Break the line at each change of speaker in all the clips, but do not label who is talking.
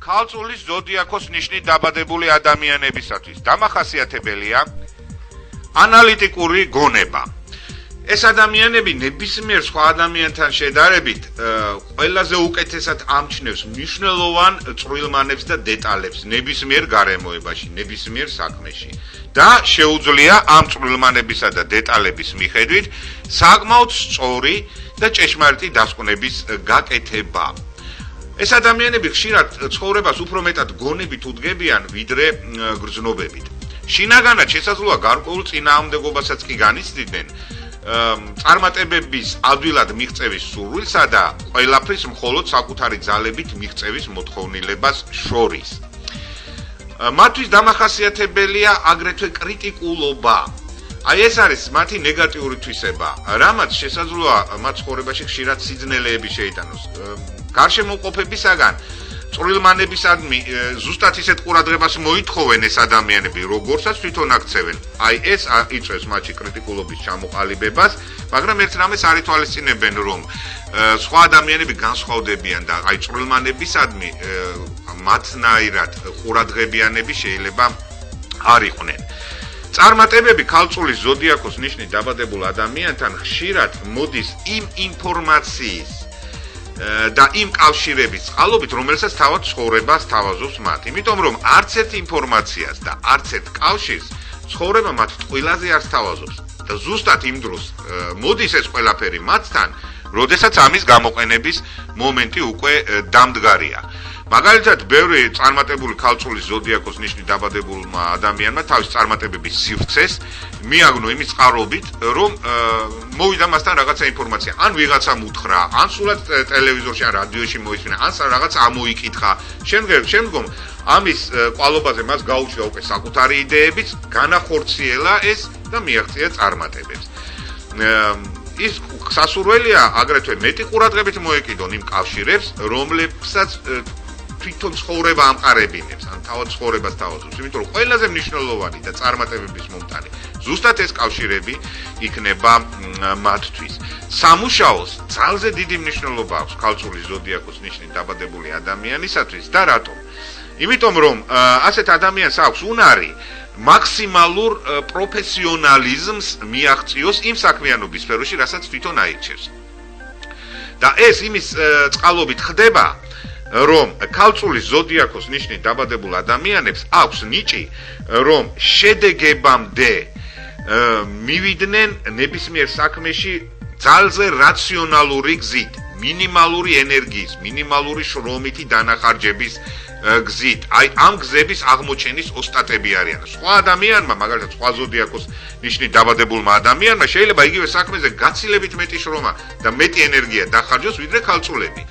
ქალწულის ზოდიაქოს ნიშნით დაბადებული ადამიანებისათვის დამახასიათებელია ანალიტიკური გონება. ეს ადამიანები ნებისმიერ სხვა ადამიანთან შედარებით ყველაზე უკეთესად ამჩნევს მნიშვნელოვან წვრილმანებს და დეტალებს ნებისმიერ გარემოებაში, ნებისმიერ საქმეში. და შეუძლია ამ წვრილმანებისა და დეტალების მიხედვით საკმაოდ სწორი და ჭეშმარიტი დასკვნების გაკეთება. ეს ადამიანები ხშირად ცხოვრებას უფრო მეტად გონებით უდგებიან, ვიდრე გრძნობებით. შინაგანად შესაძლოა გარკვეულ წინააღმდეგობასაც კი განიცდიდნენ წარმატებების ადვილად მიღწევის სურვილსა და ყველაფრის მხოლოდ საკუთარი ძალებით მიღწევის მოთხოვნილებას შორის. მათთვის დამახასიათებელია აგრეთვე კრიტიკულობა. აი ეს არის მათი ნეგატიური თვისება, რამაც შესაძლოა მათ ცხოვრებაში ხშირად სიძნელეები შეიტანოს. გარშემოყოფებისაგან წვრილმანებისადმი ზუსტად ისეთ ყურადღებას მოითხოვენ ეს ადამიანები, როგორცაც თვითონ აქცევენ. აი ეს იწვევს მათში კრიტიკულობის ჩამოყალიბებას, მაგრამ ერთ რამეს არ ითვალისწინებენ, რომ სხვა ადამიანები განსხვავდებიან და აი წვრილმანებისადმი მათნაირად ყურადღებიანები შეიძლება არ იყვნენ. წარმატებები ქალწულის ზოდიაქოს ნიშნით დაბადებულ ადამიანთან ხშირად მოდის იმ ინფორმაციის და იმ კავშირების წყალობით, რომელსაც თავად ცხოვრებას თავაზობს მათ. იმიტომ რომ არც ერთ ინფორმაციას და არც ერთ კავშირს ცხოვრება მათ ტყილაზე არ თავაზობს. და ზუსტად იმ დროს მოდის ეს ყველაფერი მათთან, როდესაც ამის გამოყენების მომენტი უკვე დამდგარია. მაგალითად, ბევრი წარმატებული ქალწულის ზოდიაქოს ნიშნით დაბადებულმა ადამიანმა თავის წარმატებების სივრცეს მიაგნო იმის წყარობით, რომ მოვიდა მასთან რაღაცა ინფორმაცია, ან ვიღაცამ უთხრა, ან სულად ტელევიზორში ან რადიოში მოისმინა, ან რაღაც ამოიკითხა. შემდგომ ამის კვალობაზე მას გაუჩნდა უკვე საკუთარი იდეებიც, განახორციელა ეს და მიაღწია წარმატებებს. ის სასურველია აგრეთვე მეტი ყურადღებით მოეკიდონ იმ კავშირებს, რომლებსაც თვითონ ცხოვრება ამყარებინებს, ან თავად ცხოვრებას თავაზობს, იმიტომ რომ ყველაზე მნიშვნელოვანი და წარმატებების მომტანი ზუსტად ეს კავშირები იქნება მათთვის. სამუშაოს ძალზე დიდი მნიშვნელობა აქვს ქალწულის ზოდიაქოს ნიშნით დაბადებული ადამიანისათვის და რატომ? იმიტომ რომ ასეთ ადამიანს აქვს უნარი მაქსიმალურ პროფესიონალიზმს მიაღწიოს იმ საქმიანობის სფეროში, რასაც თვითონ აირჩევს. და ეს იმის წყალობით ხდება, რომ ქალწულის ზოდიაქოს ნიშნით დაბადებულ ადამიანებს აქვს ნიჭი, რომ შედეგებამდე მივიდნენ ნებისმიერ საქმეში ძალზე რაციონალური გზით, მინიმალური ენერგიის, მინიმალური შრომითი დანახარჯების გზით. აი ამ გზების აღმოჩენის ოსტატები არიან. სხვა ადამიანმა, მაგალითად სხვა ზოდიაქოს ნიშნით დაბადებულმა ადამიანმა შეიძლება იგივე საქმეზე გაცილებით მეტი შრომა და მეტი ენერგია დახარჯოს, ვიდრე ქალწულები.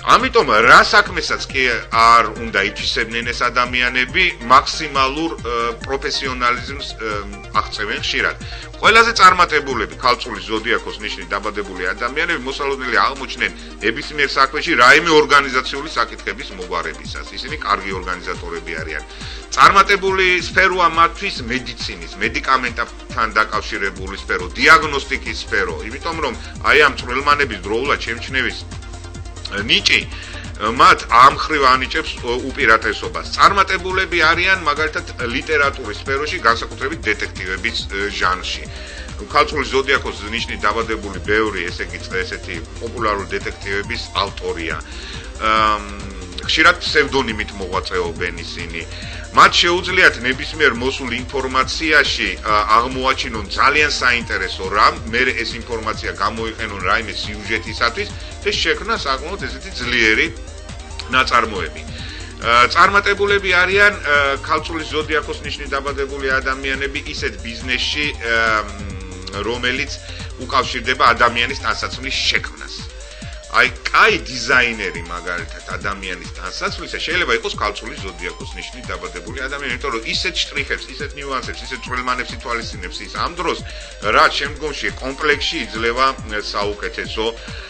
ამიტომ რა საქმესაც კი არ უნდა ითვისებდნენ ეს ადამიანები, მაქსიმალურ პროფესიონალიზმს აღწევენ ხშირად. ყველაზე წარმატებულები ქალწულის ზოდიაქოს ნიშნით დაბადებული ადამიანები მოსალოდნელი აღმოჩნდნენ ნებისმიერ საქმეში რაიმე ორგანიზაციული საკითხების მოგვარებისას. ისინი კარგი ორგანიზატორები არიან. წარმატებული სფეროა მათთვის მედიცინის, მედიკამენტთან დაკავშირებული სფერო, დიაგნოსტიკის სფერო, იმიტომ რომ აი ამ წვრილმანების დროულად შემჩნევის ნიჭი მათ ამ ხრივ ანიჭებს უპირატესობას. წარმატებულები არიან მაგალითად ლიტერატურის სფეროში, განსაკუთრებით დეტექტივების ჟანრში. ქალწულის ზოდიაქოს ნიშნით დაბადებული ბევრი, ესე იგი ესეთი პოპულარული დეტექტივების ავტორია. ხშირად ფსევდონიმით მოღვაწეობენ ისინი. მათ შეუძლიათ ნებისმიერ მოსულ ინფორმაციაში აღმოაჩინონ ძალიან საინტერესო რამ, მერე ეს ინფორმაცია გამოიყენონ რაიმე სიუჟეტისათვის და შექმნა საკმაოდ ესეთი ძლიერი ნაწარმოები. წარმატებულები არიან ქალწულის ზოდიაქოს ნიშნით დაბადებული ადამიანები ისეთ ბიზნესში, რომელიც უკავშირდება ადამიანის ტანსაცმლის შექმნას. აი, კაი დიზაინერი მაგალითად ადამიანის ტანსაცმლისა შეიძლება იყოს ქალწულის ზოდიაქოს ნიშნით დაბადებული ადამიანი, იმიტომ რომ ისეთ შტრიხებს, ისეთ ნიუანსებს, ისეთ წვრილმანებს ითვალისწინებს ის ამ დროს, რაც შემდგომში კომპლექსში იძლევა საუკეთესო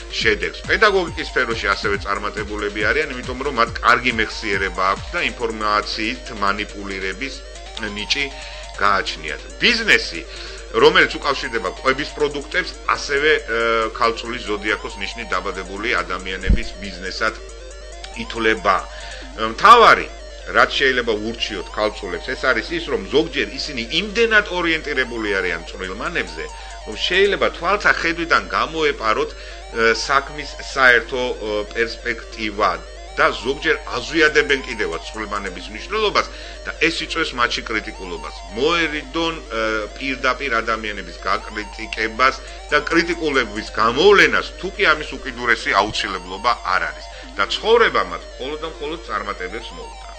შედეგს. პედაგოგიკის სფეროში ასევე წარმატებულები არიან, იმიტომ რომ მათ კარგი მეხსიერება აქვს და ინფორმაციით манипуლირების ნიჭი გააჩნიათ. ბიზნესი რომელიც უკავშირდება კვების პროდუქტებს, ასევე ქალწულის ზოდიაქოს ნიშნით დაბადებული ადამიანების ბიზნესად ითვლება. მთავარი რაც შეიძლება ურჩიოთ ქალწულებს ეს არის ის რომ ზოგჯერ ისინი იმდენად ორიენტირებული არიან წვრილმანებზე რომ შეიძლება თვალსა ხედვიდან გამოეპაროთ საქმის საერთო პერსპექტივა და ზოგჯერ აზვიადებენ კიდევაც წვრილმანების მნიშვნელობას და ეს იწვევს მათში კრიტიკულობას. მოერიდონ პირდაპირ ადამიანების გაკრიტიკებას და კრიტიკულების გამოვლენას, თუ კი ამის უკიდურესი აუცილებლობა არ არის და ცხოვრება მათ მხოლოდ და მხოლოდ წარმატებებს მოუტანა.